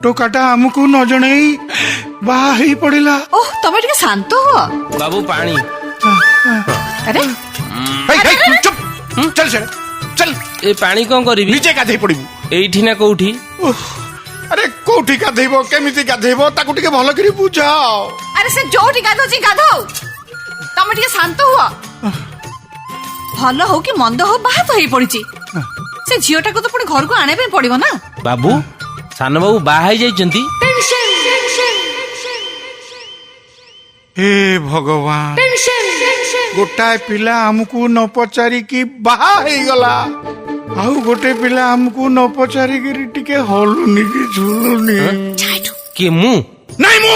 Toccata हमको न जणई बाहा ही पड़िला। ओह तमे टिके शांत हो बाबू पानी। अरे चुप चल चल चल ए पानी कौन करिबी? नीचे गाधई पड़िबू। एठी ना कोठी? अरे कोठी गाधइबो केमिति गाधइबो ताकू टिके भलो करी बुझाओ। अरे से जोठी गाधो छी गाधो तमे टिके शांत हो। भलो हो कि मंद हो बाहा तो हे पड़िची से झियोटा को तो पुणी घर को आने पे पड़िबो ना। बाबू सान बाबू बाहा जाइचंती। हे भगवान गोटाए पिला हमको न पचारी की बाहा हे गला आउ गोटे पिला हमको न पचारी की टिके हलुनी की झुलुनी के मु नहीं मु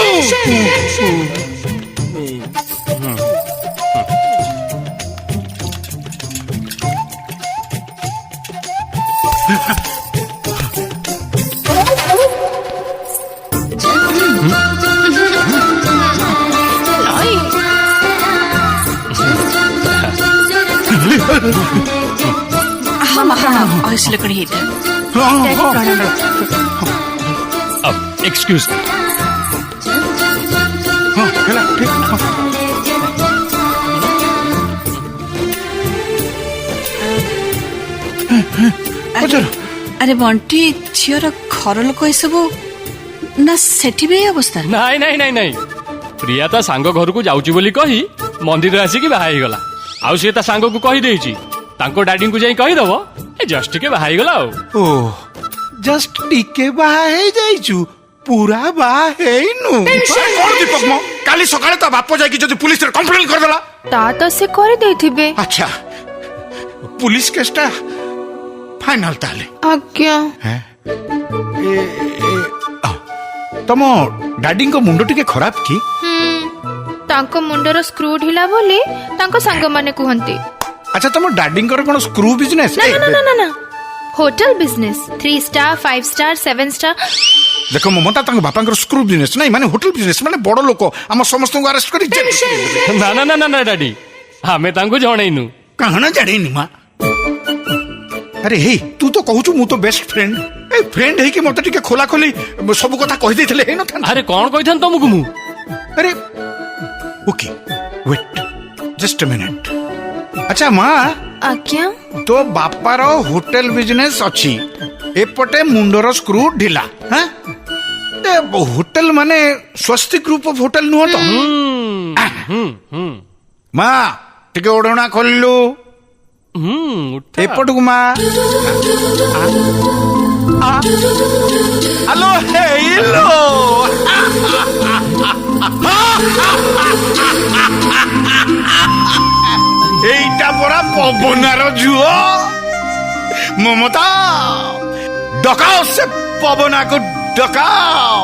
हाँ ऐसे लकड़ी है एक्सक्यूज अरे बंटी झीर घर लोक सब ना सेठी भी अवस्था नाई नाई नाई नाई प्रिया ता सांग घर को जाउची बोली कही मंदिर आसिकी बाहा ही गला आउ से ता सांग को कही देइची तांको डैडी को जाई कही दबो ए जस्ट के बाहा ही गला ओ जस्ट टिके बाहा हे जाइचू पूरा बाहा हे नु कोन दीपक मो काली सकाळे तो बाप जाई कि जदी पुलिस रे कंप्लेंट कर देला ता तो से कर देथिबे। अच्छा पुलिस केसटा फाइनल ताले आज्ञा हैं तमो डैडी को मुंडो टिके खराब की तांको मुंडर स्क्रू ढिला बोली तांको सांग माने कहंती। अच्छा तमो डैडी को कोन स्क्रू बिजनेस ना ना ना ना hotel business 3 star 5 star 7 star देखो ममता तांको बापा को स्क्रू बिजनेस नहीं माने होटल बिजनेस माने बड़ लोक हम समस्त को अरेस्ट करी जेल ना ना ना ना डैडी हमें तांको जणैनु कहना जानी मा अरे हे तू तो कहू मु तो बेस्ट फ्रेंड ए फ्रेंड है कि मते टिके खोला खोली सब कथा कहि देथिले हे न था। अरे कौन कहिथन तुमको मु अरे okay wait just a minute. अच्छा माँ आज्ञा तो बापार होटल बिजनेस अच्छी एपटे मुंडर स्क्रू ढिला हाँ होटल माने स्वस्तिक ग्रुप ऑफ होटल नुह तो माँ टिके ओढ़ना खोललु एपट को माँ हेलो हेलो এইটা পরা পবনার ঝুও মমতা ডকাও সে পবনা কো ডকাও।